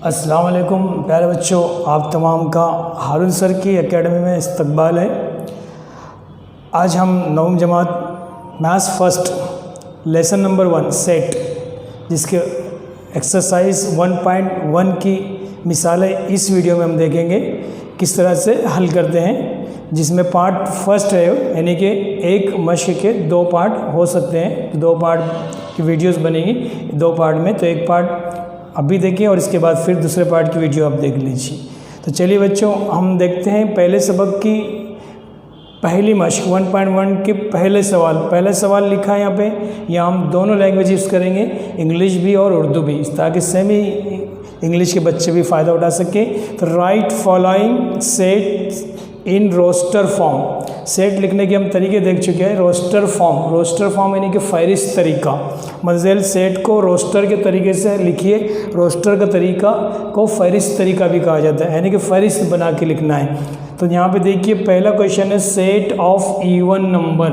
अस्सलाम वालेकुम प्यारे बच्चों, आप तमाम का हारून सर की एकेडमी में इस्तकबाल है। आज हम नवम जमात maths first lesson number 1 set, जिसके एक्सरसाइज 1.1 की मिसालें इस वीडियो में हम देखेंगे किस तरह से हल करते हैं, जिसमें पार्ट फर्स्ट है, यानी कि एक मश्क के 2 पार्ट हो सकते हैं। 2 पार्ट की वीडियोस बनेगी 2 पार्ट में, तो एक पार्ट अभी देखिए और इसके बाद फिर दूसरे पार्ट की वीडियो आप देख लीजिए। तो चलिए बच्चों, हम देखते हैं पहले सबक की पहली मश्क 1.1 के पहले सवाल लिखा है यहाँ पे। यहाँ हम दोनों लैंग्वेज यूज़ करेंगे, इंग्लिश भी और उर्दू भी, ताकि सेमी इंग्लिश के बच्चे भी फ़ायदा उठा सके। तो write following set in roster form. Set लिखने के हम तरीके देख चुके हैं। रोस्टर फॉर्म यानी कि फहरिस्त तरीका। मतलब सेट को रोस्टर के तरीके से लिखिए। रोस्टर का तरीका को फहरिस्त तरीका भी कहा जाता है, यानी कि फहरिस्त बना के लिखना है। तो यहाँ पे देखिए पहला क्वेश्चन है सेट ऑफ इवन नंबर,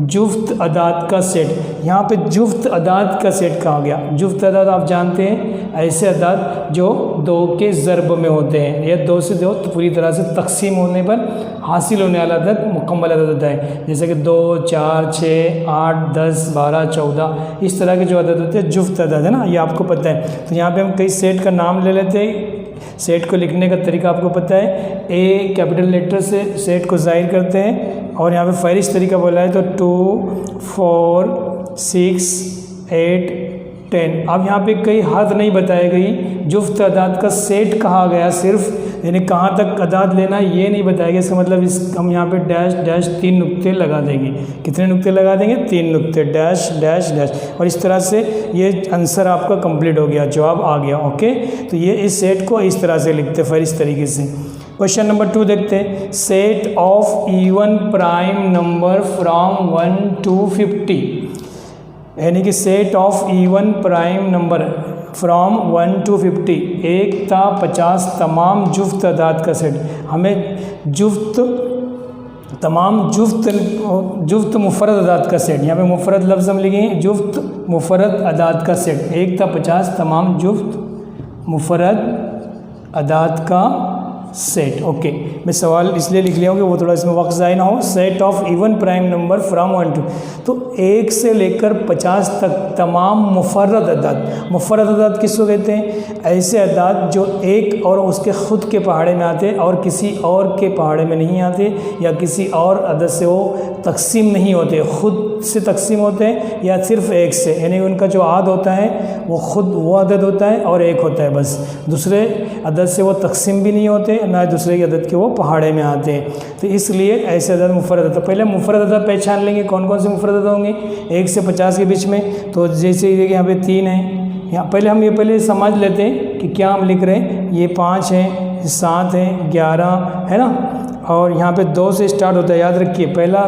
जुफ्त अदाद का सेट। यहाँ पे जुफ्त अदाद का सेट कहा गया। जुफ्त अदाद आप जानते हैं, ऐसे अदाद जो 2 के ज़र्ब में होते हैं या 2 से 2 पूरी तरह से तकसीम होने पर हासिल होने वाला अदद मुकम्मल अदद होता है। जैसे कि 2, 4, 6, 8, 10, 12, 14 इस तरह के जो अदद होते हैं जुफ्त अदद है ना, ये आपको पता है। तो यहाँ पे हम कई सेट का नाम ले लेते हैं। सेट को लिखने का तरीका आपको पता है। ए कैपिटल लेटर से सेट को ज़ाहिर करते हैं और यहाँ पे फहरिस्त तरीका बोला है तो 2, 4, 6, 8, 10। अब यहाँ पे कई हद नहीं बताई गई। जुफ्त अदाद का सेट कहा गया सिर्फ, यानी कहाँ तक अदाद लेना ये नहीं बताया गया। इसका मतलब हम यहाँ पे डैश डैश 3 नुक्ते लगा देंगे। कितने नुक्ते लगा देंगे? 3 नुक्ते, डैश डैश डैश। और इस तरह से ये आंसर आपका कंप्लीट हो गया, जवाब आ गया। ओके, तो ये इस सेट को इस तरह से लिखते हैं इस तरीके से। क्वेश्चन नंबर 2 देखते हैं। Set of even prime number from 1 to 50, यानी कि set of even prime number from 1 to 50, 1 ता 50 तमाम जुफ्त अदाद का सेट। हमें तमाम जुफ्त मुफरद अदाद का सेट, यहाँ पे मुफरद लफ्ज़ हम लिखेंगे, जुफ्त मुफरद अदाद का सेट। 1 ता 50 तमाम जुफ्त मुफरद अदाद का सेट। ओके, मैं सवाल इसलिए लिख लिया हूँ कि वो थोड़ा इसमें वक्त ज़ाया ना हो। Set of even prime number from 1 to, तो 1 से लेकर 50 तक तमाम मुफर्रद अदाद। मुफर्रद अदाद किसको कहते हैं? ऐसे अदाद जो एक और उसके ख़ुद के पहाड़े में आते और किसी और के पहाड़े में नहीं आते, या किसी और अदद से वो तकसीम नहीं होते, ख़ुद से तकसीम होते हैं, या सिर्फ एक से, यानी उनका जो आद होता है वो ख़ुद वो अदद होता है और एक होता है बस। दूसरे अदद से वो तकसीम भी नहीं होते, ना दूसरे की अदद के वो पहाड़े में आते हैं। तो इसलिए ऐसे अदद मुफरद अदद। पहले मुफरद अदद पहचान लेंगे, कौन कौन से मुफरद अदद होंगे 1 से 50 के बीच में। तो जैसे यहाँ पे 3 है, यहाँ पहले हम ये समझ लेते हैं कि क्या हम लिख रहे हैं। ये 5 है, 7 है, 11 है ना, और यहाँ पे 2 से स्टार्ट होता है। याद रखिए पहला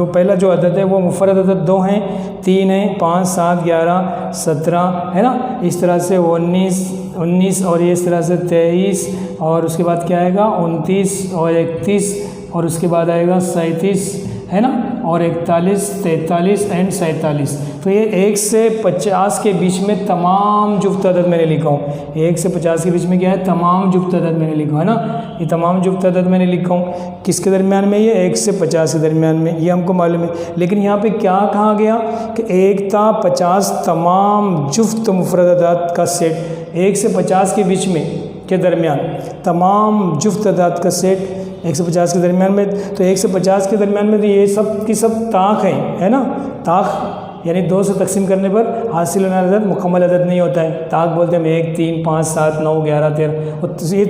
पहला जो अदद है वो मुफरद अदद 2 हैं, 3 है, 5, 7, 11, 17 है ना। इस तरह से 19 और ये इस तरह से 23, और उसके बाद क्या आएगा 29 और 31, और उसके बाद आएगा 37 है ना, और 41, 43 एंड 47। तो ये 1 से 50 के बीच में तमाम जुफ्त अदद मैंने लिखा हूँ। 1 से 50 के बीच में क्या है? तमाम जुफ्त अदद मैंने लिखा है ना। ये तमाम जुफ्त अदद मैंने लिखा हूँ किसके दरमियान में? ये 1 से 50 के दरमियान में, ये हमको मालूम है। लेकिन यहाँ पे क्या कहा गया कि 1 ता 50 तमाम जुफ्त मुफरद अदाद का सेट। 1 से 50 के बीच में के दरमियान तमाम जुफ्त अदाद का सेट 1 से 50 के दरमियान में। तो 1 से 50 के दरमियान में तो ये सब की सब ताक है ना। ताक यानी 2 से तकसीम करने पर हासिल होने वाला अदद मुकम्मल अदद नहीं होता है। ताक बोलते हैं 1, 3, 5, 7, 9, 11, 13। और ये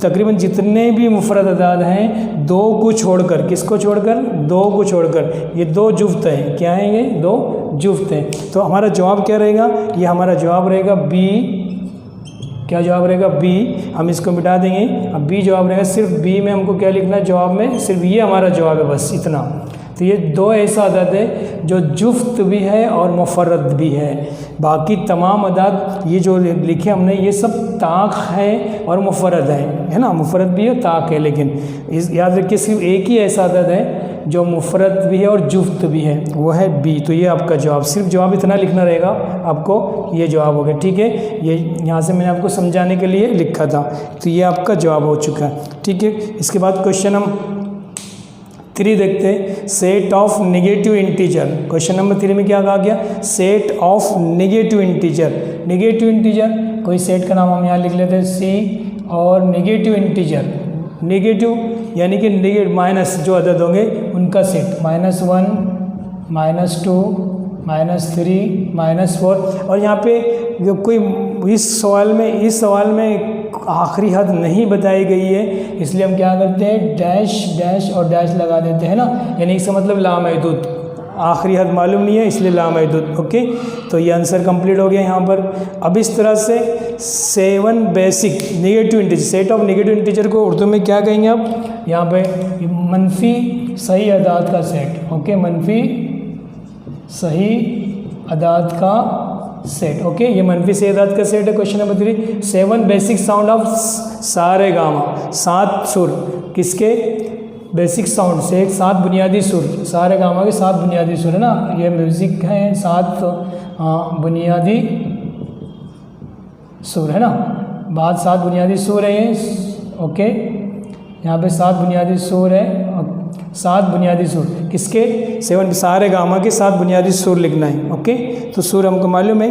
तकरीबन जितने भी मुफरद अदाद हैं 2 को छोड़कर, किसको छोड़कर? 2 को छोड़कर, ये 2 जुफ्त हैं। क्या हैं ये? 2 जुफ्त हैं। तो हमारा जवाब क्या रहेगा? ये हमारा जवाब रहेगा बी। क्या जवाब रहेगा? बी। हम इसको मिटा देंगे, अब बी जवाब रहेगा। सिर्फ बी में हमको क्या लिखना है जवाब में? सिर्फ ये हमारा जवाब है, बस इतना। तो ये 2 ऐसा अदद है जो जुफ्त भी है और मुफर्रद भी है। बाकी तमाम अदाद ये जो लिखे हमने ये सब ताक है और मुफर्रद है ना। मुफर्रद भी है, ताक है। लेकिन याद रखिए सिर्फ एक ही ऐसा अदद है जो मुफरद भी है और जुफ्त भी है, वो है बी। तो ये आपका जवाब, सिर्फ जवाब इतना लिखना रहेगा आपको, ये जवाब हो गया। ठीक है, ये यहाँ से मैंने आपको समझाने के लिए लिखा था, तो ये आपका जवाब हो चुका है। ठीक है, इसके बाद क्वेश्चन हम 3 देखते हैं, set of negative integer. Question number 3 में क्या कहा गया, set of negative integer. Negative integer कोई सेट का नाम हम यहाँ लिख लेते हैं सी, और नेगेटिव इंटीजर, नेगेटिव यानी कि नेगेटिव माइनस जो अदद होंगे उनका सेट, -1 -2 -3 -4। और यहाँ पे जो कोई इस सवाल में आखिरी हद नहीं बताई गई है, इसलिए हम क्या करते हैं, डैश डैश और डैश लगा देते हैं ना, यानी इसका मतलब लामहदूद, आखिरी हद मालूम नहीं है इसलिए लामहदूद। ओके, तो ये आंसर कंप्लीट हो गया यहाँ पर। अब इस तरह से 7 basic negative integer, set of negative integer को उर्दू में क्या कहेंगे आप, यहाँ पे मनफी सही अदाद का सेट। ओके, मनफी सही अदाद का सेट। ओके, ये मनफी सही अदाद का सेट है। Question number 3, 7 basic sound of सारे गामा, 7 सुर किसके, बेसिक साउंड से 7 बुनियादी सुर, सारे गामा के 7 बुनियादी सुर है ना, ये म्यूज़िक हैं 7 बुनियादी सुर है ना, बाद 7 बुनियादी सुर है ये। ओके, यहाँ पे 7 बुनियादी सुर है, 7 बुनियादी सुर किसके, 7 सारे गामा के 7 बुनियादी सुर लिखना है। ओके, तो सुर हमको मालूम है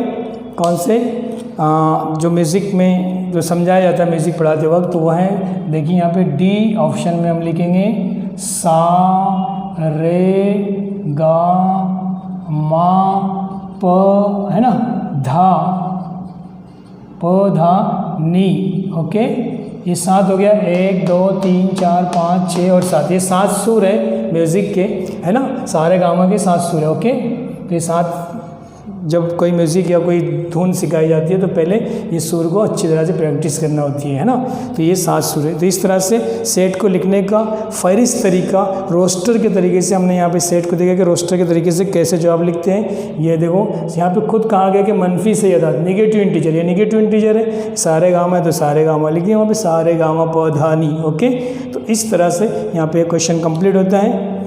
कौन से, जो म्यूज़िक में जो समझाया जाता है म्यूज़िक पढ़ाते वक्त, तो वह है, देखिए यहाँ पे डी ऑप्शन में हम लिखेंगे सा रे गा मा प है ना, धा प धा नी। ओके, ये 7 हो गया, 1 2 3 4 5 6 और 7, ये 7 सुर है म्यूज़िक के, है ना, सारे गामा के 7 सुर है। ओके, तो ये 7, जब कोई म्यूज़िक या कोई धुन सिखाई जाती है तो पहले ये सुर को अच्छी तरह से प्रैक्टिस करना होती है ना, तो ये 7 सुर है। तो इस तरह से सेट को लिखने का फहरिस्त तरीका, रोस्टर के तरीके से हमने यहाँ पे सेट को देखा कि रोस्टर के तरीके से कैसे जवाब लिखते हैं। ये देखो यहाँ पे खुद कहा गया कि मनफी सही अदाद, नेगेटिव इंटीजर, ये नेगेटिव इंटीजर है, सारे गामा है तो सारे गामा लिख दिए वहाँ पे, सारे गामा पौधानी। ओके, तो इस तरह से यहाँ पे क्वेश्चन कंप्लीट होता है।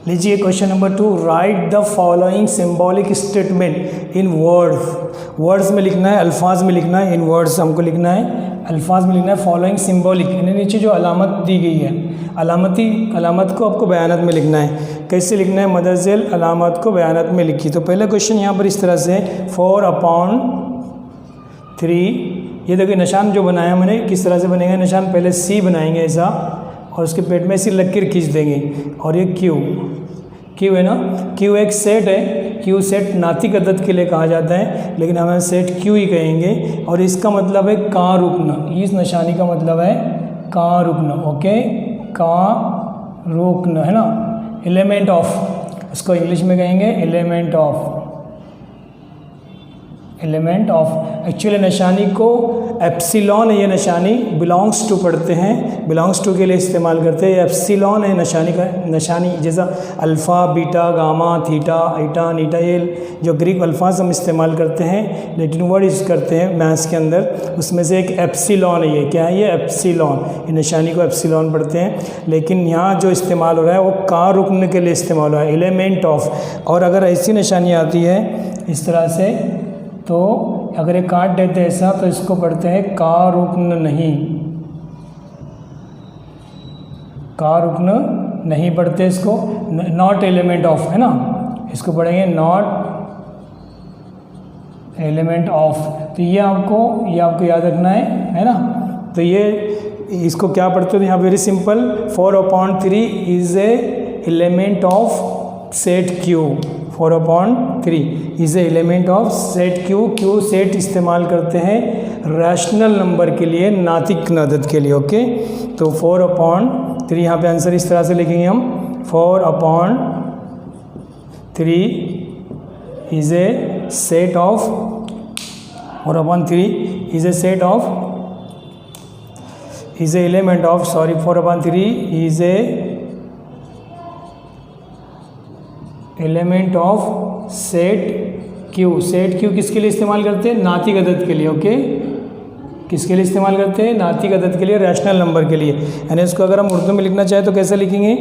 लीजिए question number 2, right the following symbolic statement in words. Words में लिखना है, अल्फाज में लिखना है, इन वर्ड्स हमको लिखना है, अल्फाज में लिखना है। फॉलोइंग सिंबॉलिक, इन्हें नीचे जो अलामत दी गई है, अलामत को आपको बयानत में लिखना है। कैसे लिखना है, मदरजेल अलामत को बयानत में लिखी। तो पहला क्वेश्चन यहाँ पर इस तरह से 4/3, ये देखिए निशान जो बनाया मैंने, किस तरह से बनेगा निशान, पहले सी बनाएंगे ऐसा, और उसके पेट में ऐसी लकीर खींच देंगे, और ये क्यू है ना, क्यू एक सेट है, क्यू सेट नातिक अदद के लिए कहा जाता है, लेकिन हमें सेट क्यू ही कहेंगे, और इसका मतलब है का रुकना, इस निशानी का मतलब है का रुकना। ओके, का रुकना है ना, एलिमेंट ऑफ, उसको इंग्लिश में कहेंगे element of, element of. Actually निशानी को एप्सिलॉन है, ये निशानी बिलोंग्स टू पढ़ते हैं, बिलोंग्स टू के लिए इस्तेमाल करते हैं। एप्सिलॉन है निशानी का, निशानी जैसा अल्फ़ा बीटा गामा थीटा ईटा नीटा, ये जो ग्रीक अल्फाज हम इस्तेमाल करते हैं, लैटिन वर्ड यूज़ करते हैं मैथ्स के अंदर, उसमें से एक एप्सिलॉन है। ये क्या है, ये एप्सिलॉन, ये निशानी को एप्सिलॉन पढ़ते हैं, लेकिन यहाँ जो इस्तेमाल हो रहा है वो का रुकने के लिए इस्तेमाल हो रहा है, एलिमेंट ऑफ। और अगर ऐसी निशानी आती है इस तरह से, तो अगर ये काट देते हैं ऐसा, तो इसको पढ़ते हैं का रुकन नहीं, का रुकन नहीं पढ़ते इसको, नॉट एलिमेंट ऑफ है ना, इसको पढ़ेंगे नॉट एलिमेंट ऑफ। तो ये आपको याद रखना है ना। तो ये इसको क्या पढ़ते हो, यहाँ very simple, 4/3 is a element of set Q, 4/3 is a element of set Q. Q set इस्तेमाल करते हैं रैशनल नंबर के लिए, नातिक अदद के लिए। ओके, तो 4/3 यहाँ पे आंसर इस तरह से लिखेंगे हम, 4/3 is a set of, 4/3 is a set of, is a element of, sorry 4/3 is a element of set Q. Set Q किसके लिए इस्तेमाल करते हैं, नातिक अदद के लिए। ओके, किसके लिए इस्तेमाल करते हैं? नातिक अदद के लिए, रैशनल नंबर के लिए। यानी इसको अगर हम उर्दू में लिखना चाहें तो कैसे लिखेंगे?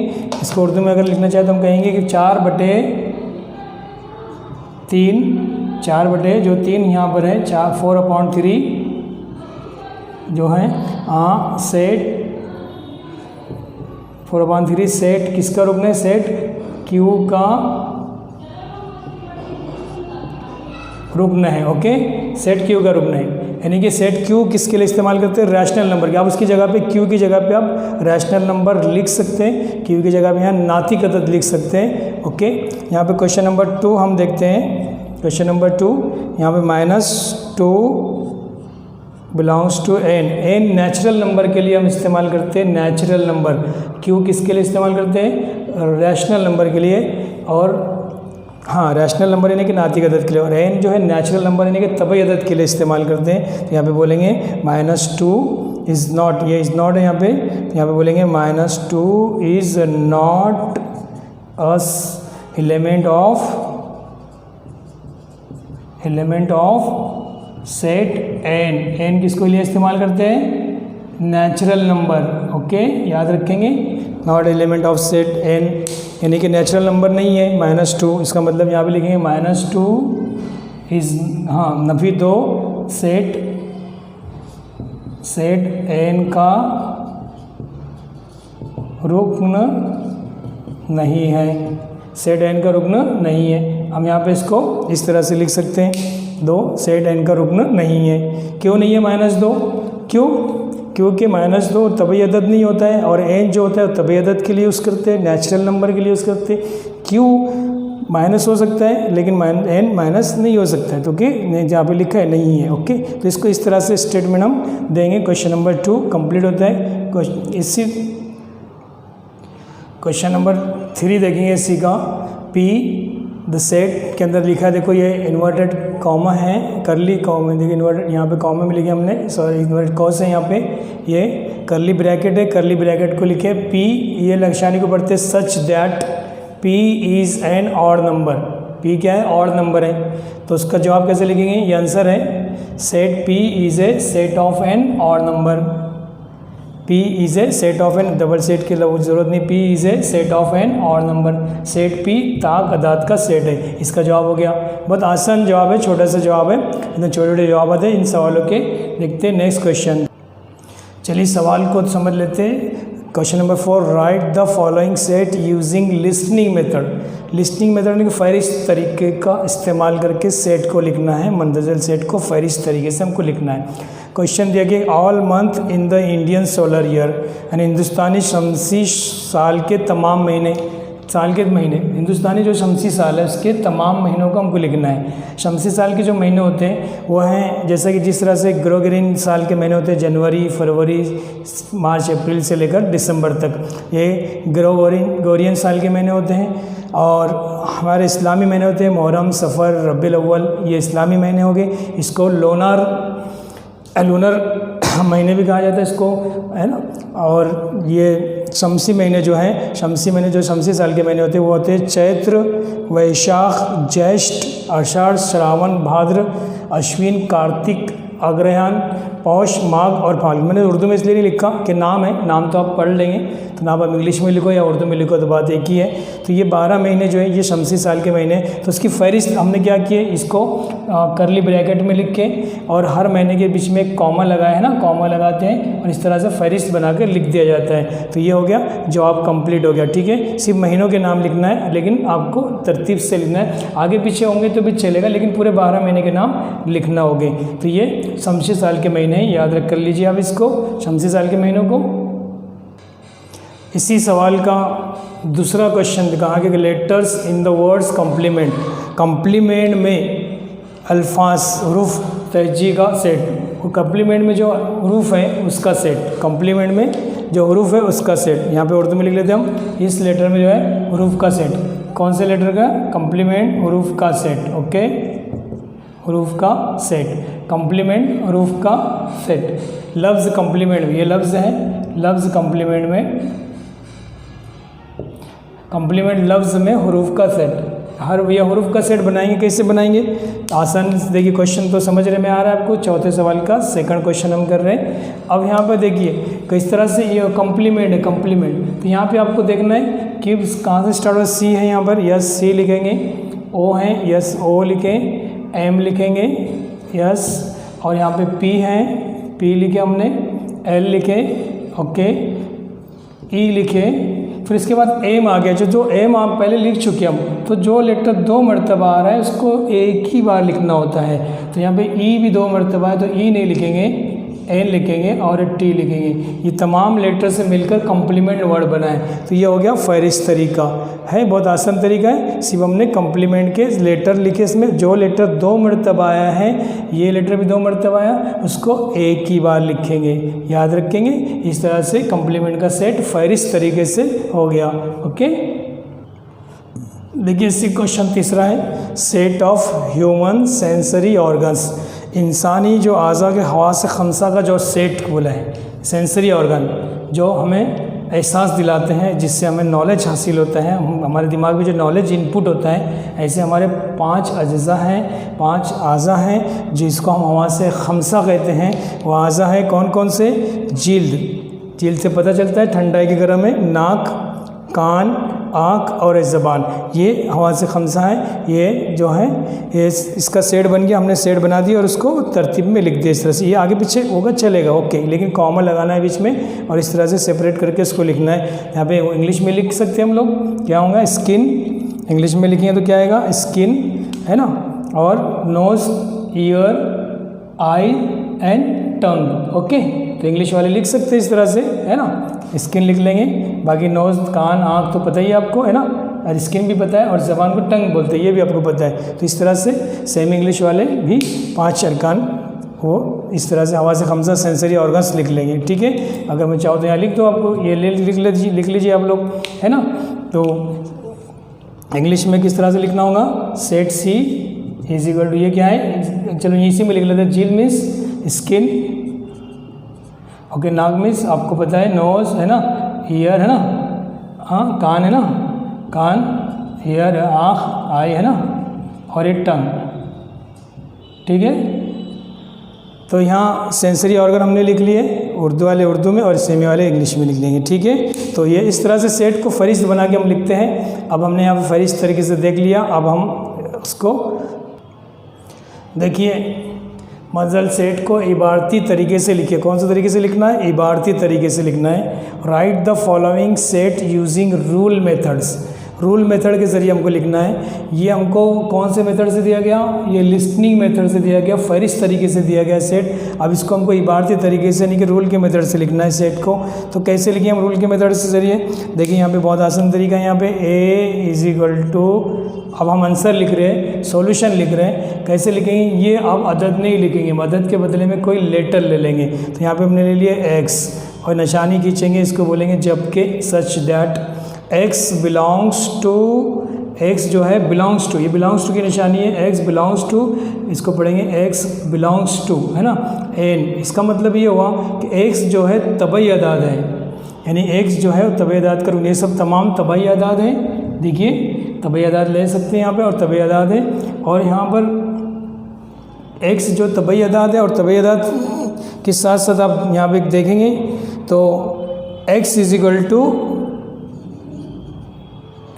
इसको उर्दू में अगर लिखना चाहें तो हम कहेंगे कि 4/3, 4 जो 3 यहाँ पर है 4/3 जो है सेट 4/3 सेट किसका रुकन है? सेट क्यू का रुकन है। ओके, सेट क्यू का रुकन है। यानी कि सेट क्यू किसके लिए इस्तेमाल करते हैं? रैशनल नंबर के। आप उसकी जगह पे क्यू की जगह पे आप रैशनल नंबर लिख सकते हैं, क्यू की जगह पे यहाँ नातिक अदद लिख सकते हैं। ओके, यहाँ पे क्वेश्चन नंबर 2 हम देखते हैं। क्वेश्चन नंबर 2 यहाँ पे -2 belongs to N. N natural number के लिए हम इस्तेमाल करते हैं, नेचुरल नंबर। क्यू किसके लिए इस्तेमाल करते हैं? रैशनल नंबर के लिए। और हाँ, रैशनल नंबर यानी कि नातिक अदद के लिए। और एन जो है नेचुरल नंबर यानी कि तबई अदद के लिए इस्तेमाल करते हैं। तो यहाँ पे बोलेंगे -2 इज़ नॉट, ये इज़ नॉट है यहाँ पे, तो यहाँ पे बोलेंगे -2 is not as element of set N. N किसको लिए इस्तेमाल करते हैं? Natural number. ओके, याद रखेंगे, not element of set N यानी कि नेचुरल नंबर नहीं है -2। इसका मतलब यहाँ पे लिखेंगे -2 इज़, हाँ, नफी 2 सेट एन का रुकन नहीं है, सेट एन का रुकन नहीं है। हम यहाँ पे इसको इस तरह से लिख सकते हैं, 2 सेट एन का रुकन नहीं है। क्यों नहीं है -2? क्योंकि -2 तबई अदद नहीं होता है, और एन जो होता है तबई अदद के लिए यूज़ करते हैं, नेचुरल नंबर के लिए यूज़ करते हैं। क्यू माइनस हो सकता है लेकिन एन माइनस नहीं हो सकता है, तो कि जहाँ पे लिखा है नहीं है। ओके, तो इसको इस तरह से स्टेटमेंट हम देंगे। क्वेश्चन नंबर 2 कंप्लीट होता है। इसी क्वेश्चन नंबर 3 देखेंगे इसी का। पी द सेट के अंदर लिखा है, देखो ये इन्वर्टेड कॉमा है, करली कॉमा, देखिए इन्वर्टेड यहाँ पे कॉमा में लिखे हमने, सॉरी इन्वर्टेड कॉस है यहाँ पे, ये करली ब्रैकेट है, करली ब्रैकेट को लिखे पी, ये लक्षानी को पढ़ते such that P is an odd number. P क्या है? ऑड नंबर है। तो उसका जवाब कैसे लिखेंगे? ये आंसर है set P is a set of N odd number. P is a set of N, double set की जरूरत नहीं, P is a set of N odd number. Set P ताक अदाद का सेट है, इसका जवाब हो गया। बहुत आसान जवाब है, छोटा सा जवाब है, इतने छोटे छोटे जवाब आते हैं इन सवालों के। देखते हैं नेक्स्ट क्वेश्चन। चलिए सवाल को समझ लेते हैं। Question number 4, right the following set using listening method. Listening method यानी कि फहरिस्त तरीके का इस्तेमाल करके सेट को लिखना है, मंदजल सेट को फहरिस्त तरीके से हमको लिखना है। क्वेश्चन दिया कि all month in the Indian solar year, यानी हिंदुस्तानी शमसी साल के तमाम महीने, साल के महीने, हिंदुस्तानी जो शमसी साल है उसके तमाम महीनों को हमको लिखना है। शमसी साल के जो महीने होते हैं वो हैं, जैसा कि जिस तरह से ग्रेगोरियन साल के महीने होते हैं जनवरी, फरवरी, मार्च, अप्रैल से लेकर दिसंबर तक, ये ग्रेगोरियन साल के महीने होते हैं। और हमारे इस्लामी महीने होते हैं मुहर्रम, सफ़र, रबीउल अव्वल, ये इस्लामी महीने हो गए। इसको लूनर महीने भी कहा जाता है इसको, है ना। और ये शमसी महीने जो हैं, शमसी महीने जो शमसी साल के महीने होते हैं वो होते हैं चैत्र, वैशाख, ज्येष्ठ, आषाढ़, श्रावण, भाद्र, अश्विन, कार्तिक, अग्रहायण, पौष, माघ और फाल्गुन। मैंने उर्दू में इसलिए नहीं लिखा कि नाम है, नाम तो आप पढ़ लेंगे, तो नाम आप इंग्लिश में लिखो या उर्दू में लिखो तो बात एक ही है। तो ये 12 महीने जो है ये शमसी साल के महीने, तो उसकी फहरिस्त हमने क्या की है, इसको करली ब्रैकेट में लिख के और हर महीने के बीच में एक कॉमा लगाया है ना, कॉमा लगाते हैं और इस तरह से फहरिस्त बना कर लिख दिया जाता है। तो ये हो गया, जवाब कंप्लीट हो गया। ठीक है, सिर्फ महीनों के नाम लिखना है लेकिन आपको तरतीब से लिखना है, आगे पीछे होंगे तो भी चलेगा लेकिन पूरे 12 महीने के नाम लिखना होंगे। तो ये शमसी साल के महीने हैं, याद रख कर लीजिए आप इसको, शमसी साल के महीनों को। इसी सवाल का दूसरा क्वेश्चन कहा कि letters in the words complement. Complement में अल्फाज हरूफ तहजी का सेट, कॉम्प्लीमेंट में जो हरूफ है उसका सेट, कॉम्प्लीमेंट में जो हरूफ है उसका सेट। यहाँ पे उर्दू में लिख लेते हैं हम, इस लेटर में जो है हरूफ का सेट, कौन से लेटर का? कॉम्प्लीमेंट हरूफ का सेट। ओके, हरूफ का सेट, कॉम्प्लीमेंट हरूफ का सेट। लफ्ज़ कॉम्प्लीमेंट, ये लफ्ज़ है, लफ्ज़ कॉम्प्लीमेंट में, कॉम्प्लीमेंट लफ्ज़ में हरूफ का सेट, हर या हरूफ का सेट बनाएंगे, कैसे बनाएंगे? आसान से देखिए, क्वेश्चन तो समझ रहे में आ रहा है आपको। चौथे सवाल का सेकंड क्वेश्चन हम कर रहे हैं। अब यहाँ पर देखिए किस तरह से ये कॉम्प्लीमेंट है, कॉम्प्लीमेंट। तो यहाँ पे आपको देखना है कि कहाँ से स्टार्ट हो। सी है यहाँ पर, यस सी लिखेंगे, ओ है यस ओ लिखें, एम लिखेंगे यस, और यहाँ पे पी है, पी लिखे हमने, एल लिखे, ओके, ई लिखे। फिर इसके बाद एम आ गया। जो एम आप पहले लिख चुके हम, तो जो लेटर 2 मरतबा आ रहा है उसको एक ही बार लिखना होता है। तो यहाँ पे ई भी 2 मरतबा है, तो ई नहीं लिखेंगे, एन लिखेंगे और टी लिखेंगे। ये तमाम लेटर से मिलकर कॉम्प्लीमेंट वर्ड बना है। तो ये हो गया फहरिस्त तरीका है, बहुत आसान तरीका है। सिर्फ हमने कॉम्प्लीमेंट के लेटर लिखे, इसमें जो लेटर 2 मरतबा आया है, ये लेटर भी 2 मरतबा आया, उसको एक ही बार लिखेंगे, याद रखेंगे। इस तरह से कॉम्प्लीमेंट का सेट फहरिस्त तरीके से हो गया। ओके, देखिए इसी क्वेश्चन तीसरा है, set of human sensory organs. इंसानी जो आज़ा के हवास खमसा का जो सेट बोला है, सेंसरी ऑर्गन, जो हमें एहसास दिलाते हैं, जिससे हमें नॉलेज हासिल होता है, हमारे दिमाग में जो नॉलेज इनपुट होता है। ऐसे हमारे 5 अज्ज़ा हैं, 5 आज़ा हैं जिसको हम हवास खमसा कहते हैं। वो आज़ा है कौन कौन से? जिल्द से पता चलता है ठंडाई के गर्म में, नाक, कान, आँख और ज़बान, ये हवास खमसा है। ये जो है ये इसका सेट बन गया, हमने सेट बना दिया और उसको तरतीब में लिख दिया इस तरह से। ये आगे पीछे होगा चलेगा, ओके, लेकिन कॉमा लगाना है बीच में और इस तरह से सेपरेट करके इसको लिखना है। यहाँ पे इंग्लिश में लिख सकते हैं हम लोग, क्या होगा? स्किन, इंग्लिश में लिखेंगे तो क्या आएगा? स्किन, है ना, और nose, ear, eye and tongue. Okay, तो इंग्लिश वाले लिख सकते हैं इस तरह से, है ना, स्किन लिख लेंगे। बाकी नोज़, कान, आँख तो पता ही है आपको, है ना, और स्किन भी पता है, और ज़बान को टंग बोलते हैं, ये भी आपको पता है। तो इस तरह से सेम इंग्लिश वाले भी 5 अरकान वो इस तरह से हवास खमसा सेंसरी ऑर्गन्स लिख लेंगे। ठीक है, अगर मैं चाहूँ तो यहाँ लिख दो, आपको ये लिख लीजिए आप लोग, है ना। तो इंग्लिश में किस तरह से लिखना होगा? Set C is equal to, ये क्या है, चलो इसी में लिख लेते हैं। जिल मीन्स स्किन, ओके, नाक मीन्स आपको पता है नोज़, है ना, ईयर, है ना, हाँ, कान है ना, कान, ईयर, आँख, आई, है ना, और एक टंग। ठीक है, तो यहाँ सेंसरी ऑर्गन हमने लिख लिए, उर्दू वाले उर्दू में और सेमी वाले इंग्लिश में लिख लेंगे। ठीक है, तो ये इस तरह से सेट को फहरिस्त बना के हम लिखते हैं। अब हमने यहाँ पर फहरिस्त तरीके से देख लिया। अब हम उसको देखिए, मजल सेट को इबारती तरीके से लिखिए। कौन से तरीके से लिखना है? इबारती तरीके से लिखना है। Right the following set using rule methods. Rule method के ज़रिए हमको लिखना है। ये हमको कौन से मेथड से दिया गया? ये लिस्टनिंग मेथड से दिया गया, फहरिस्त तरीके से दिया गया सेट। अब इसको हमको इबारती तरीके से नहीं कि रूल के मेथड से लिखना है सेट को। तो कैसे लिखिए हम रूल के मेथड से ज़रिए? देखिए यहाँ पे बहुत आसान तरीका है। यहाँ पे ए इज इक्वल टू, अब हम आंसर लिख रहे हैं, सॉल्यूशन लिख रहे हैं। कैसे लिखेंगे? ये अब अदद नहीं लिखेंगे, अदद के बदले में कोई लेटर ले लेंगे। तो यहाँ पे हमने ले लिया एक्स और निशानी खींचेंगे, इसको बोलेंगे जबकि, such that x belongs to, x जो है बिलोंग्स टू, ये बिलोंग्स टू की निशानी है, x बिलोंग्स टू, इसको पढ़ेंगे x बिलोंग्स टू, है ना, n। इसका मतलब ये हुआ कि x जो है तबई अदाद है, यानी x जो है तबई अदाद का, ये सब तमाम तबई अदाद हैं। देखिए तबई अदाद ले सकते हैं यहाँ पे, और तबई अदाद है। और यहाँ पर x जो तबई अदाद है और तबई अदाद के साथ साथ आप यहाँ पे देखेंगे तो x is equal to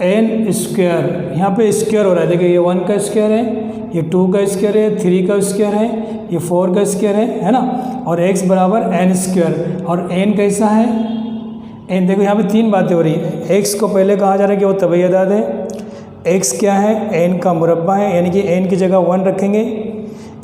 n square, यहाँ पे स्क्वायर हो रहा है। देखिए ये 1 का स्क्वायर है, ये 2 का स्क्वायर है, 3 का स्क्वायर है, ये 4 का स्क्वायर है ना, और x बराबर n स्क्वायर। और n कैसा है? n देखो यहाँ पे 3 बातें हो रही है। x को पहले कहा जा रहा है कि वो तबई अदाद है, x क्या है? n का मुरब्बा है, यानी कि n की जगह 1 रखेंगे,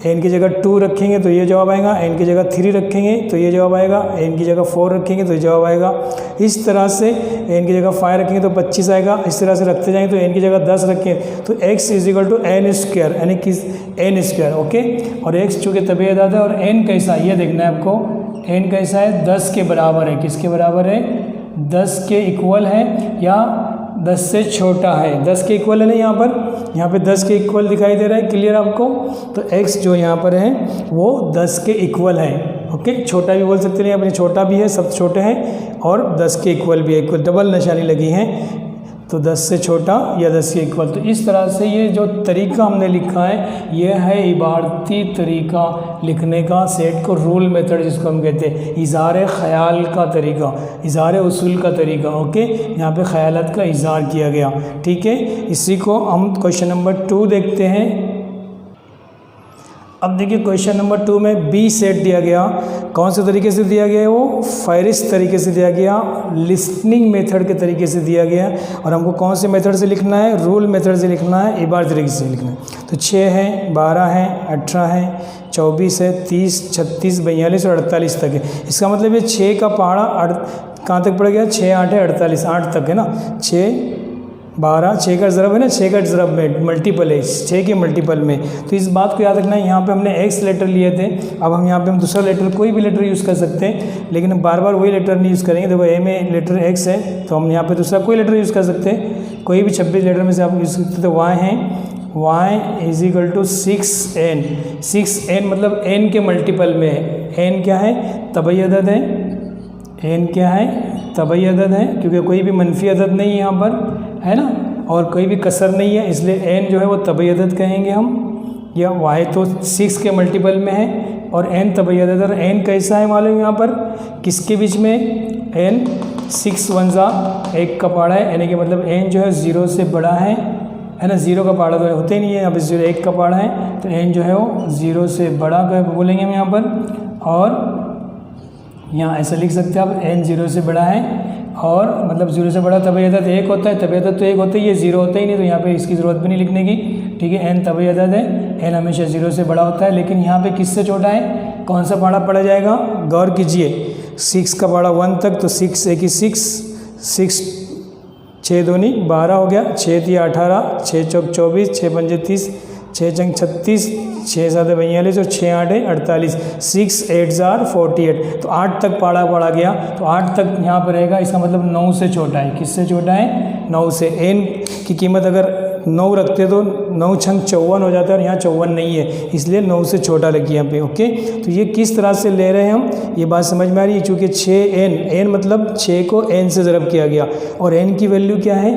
n की जगह 2 रखेंगे तो ये जवाब आएगा, n की जगह 3 रखेंगे तो ये जवाब आएगा, n की जगह 4 रखेंगे तो ये जवाब आएगा। इस तरह से n की जगह 5 रखेंगे तो 25 आएगा। इस तरह से रखते जाएंगे तो n की जगह 10 रखें तो x is equal to n square, यानी कि n स्क्वायर। ओके, और x चूँकि तबई अदाद है, और n कैसा है ये देखना है आपको। n कैसा है? 10 के बराबर है। किसके बराबर है? 10 के इक्वल है या 10 से छोटा है। 10 के इक्वल है ना, यहाँ पे 10 के इक्वल दिखाई दे रहा है, क्लियर आपको? तो x जो यहाँ पर है वो 10 के इक्वल है। ओके, छोटा भी बोल सकते हैं, यहाँ पर छोटा भी है, सब छोटे हैं, और 10 के इक्वल भी है, डबल निशानी लगी है। तो 10 से छोटा या 10 के इक्वल। तो इस तरह से ये जो तरीका हमने लिखा है ये है इबारती तरीका लिखने का, सेट को रूल मेथड जिसको हम कहते हैं, इज़हार ख़याल का तरीका, इज़हार उसूल का तरीका। ओके, यहाँ पे ख़यालात का इज़हार किया गया। ठीक है, इसी को हम क्वेश्चन नंबर 2 देखते हैं। अब देखिए क्वेश्चन नंबर 2 में बी सेट दिया गया। कौन से तरीके से दिया गया है? वो फहरिस्त तरीके से दिया गया, लिस्टनिंग मेथड के तरीके से दिया गया। और हमको कौन से मेथड से लिखना है? रूल मेथड से लिखना है, इबारती तरीके से लिखना है। तो 6 है, 12 है, 18 है, 24 है, 30, 36, 42 और 48 तक है। इसका मतलब ये 6 का पहाड़ा कहाँ तक पड़ गया? 6, 8 है, 48, 8 तक है ना। 6, 12, 6 का ज़रब है ना, 6 का ज़रब में मल्टीपल है, 6 के मल्टीपल में। तो इस बात को याद रखना है। यहाँ पे हमने एक्स लेटर लिए थे, अब हम यहाँ पे हम दूसरा लेटर, कोई भी लेटर यूज़ कर सकते हैं, लेकिन बार बार वही लेटर नहीं यूज़ करेंगे। देखो ए में लेटर एक्स है तो हम यहाँ पे दूसरा कोई लेटर यूज़ कर सकते हैं, कोई भी 26 लेटर में से आप यूज़ कर सकते हैं। तो वाई है, y is equal to 6n। 6n मतलब n के मल्टीपल में है। n क्या है? तबई अदद है। n क्या है? तबई अदद है, क्योंकि कोई भी मनफी अदद नहीं है यहाँ पर, है ना, और कोई भी कसर नहीं है, इसलिए n जो है वो तबई अदद कहेंगे हम। या y तो 6 के मल्टीपल में है और n तबई अदद। और n कैसा है मालूम यहाँ पर किसके बीच में? n 6 1 1 का पहाड़ा है, यानी कि मतलब n जो है 0 से बड़ा है ना। 0 का पहाड़ा तो होते ही नहीं है, यहाँ पे 0 1 का पहाड़ा है, तो n जो है वो 0 से बड़ा बोलेंगे हम यहाँ पर। और यहाँ ऐसा लिख सकते हैं आप, n 0 से बड़ा है, और मतलब 0 से बड़ा तबई अदद 1 होता है, तबई अदद तो 1 होता ही है, 0 होता ही नहीं, तो यहाँ पे इसकी ज़रूरत भी नहीं लिखने की। ठीक है, n तबई अदद है, n हमेशा 0 से बड़ा होता है, लेकिन यहाँ पे किससे छोटा है? कौन सा पहाड़ा पड़ा जाएगा? गौर कीजिए, 6 का पहाड़ा 1 तक, तो 6 1 6, 6 6 2 12 हो गया, 6 3 18, 6 4 24, 6 5 30, 6 5 36, 6 7 42 और 6 8 48, 6 8 48। तो 8 तक पढ़ा गया, तो 8 तक यहाँ पर रहेगा। इसका मतलब 9 से छोटा है। किससे छोटा है? 9 से। n की कीमत अगर 9 रखते तो 9 छंग 54 हो जाता है, और यहाँ 54 नहीं है, इसलिए 9 से छोटा लगी यहाँ पे। ओके, तो ये किस तरह से ले रहे हैं हम, ये बात समझ में आ रही है। चूँकि 6n मतलब 6 को n से ज़रब किया गया, और n की वैल्यू क्या है?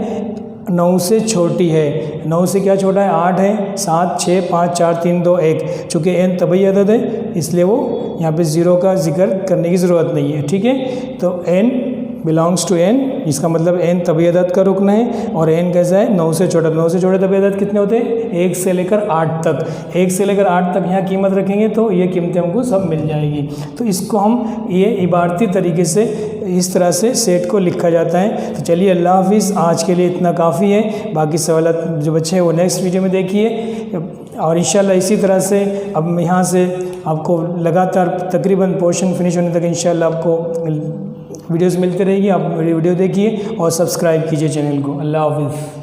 9 से छोटी है। 9 से क्या छोटा है? 8 है, 7 6 5 4 3 2 1। चूँकि n तबई अदद है, इसलिए वो यहाँ पे 0 का जिक्र करने की ज़रूरत नहीं है। ठीक है, तो n बिलोंग्स टू n, इसका मतलब n तबई अदद का रुकन है, और n कैसा है? 9 से छोटा। 9 से छोटे तबई अदद कितने होते हैं? 1 से लेकर 8 तक। 1 से लेकर 8 तक यहाँ कीमत रखेंगे तो ये कीमतें हमको सब मिल जाएगी। तो इसको हम ये इबारती तरीके से इस तरह से सेट को लिखा जाता है। तो चलिए, अल्लाह हाफिज़, आज के लिए इतना काफ़ी है। बाकी सवाल जो बच्चे हैं वो नेक्स्ट वीडियो में देखिए, और इंशाल्लाह इसी तरह से अब यहाँ से आपको लगातार तकरीबन पोर्शन फिनिश होने तक इंशाल्लाह आपको वीडियोस मिलती रहेगी। आप मेरी वीडियो देखिए और सब्सक्राइब कीजिए चैनल को। अल्लाह हाफिज़।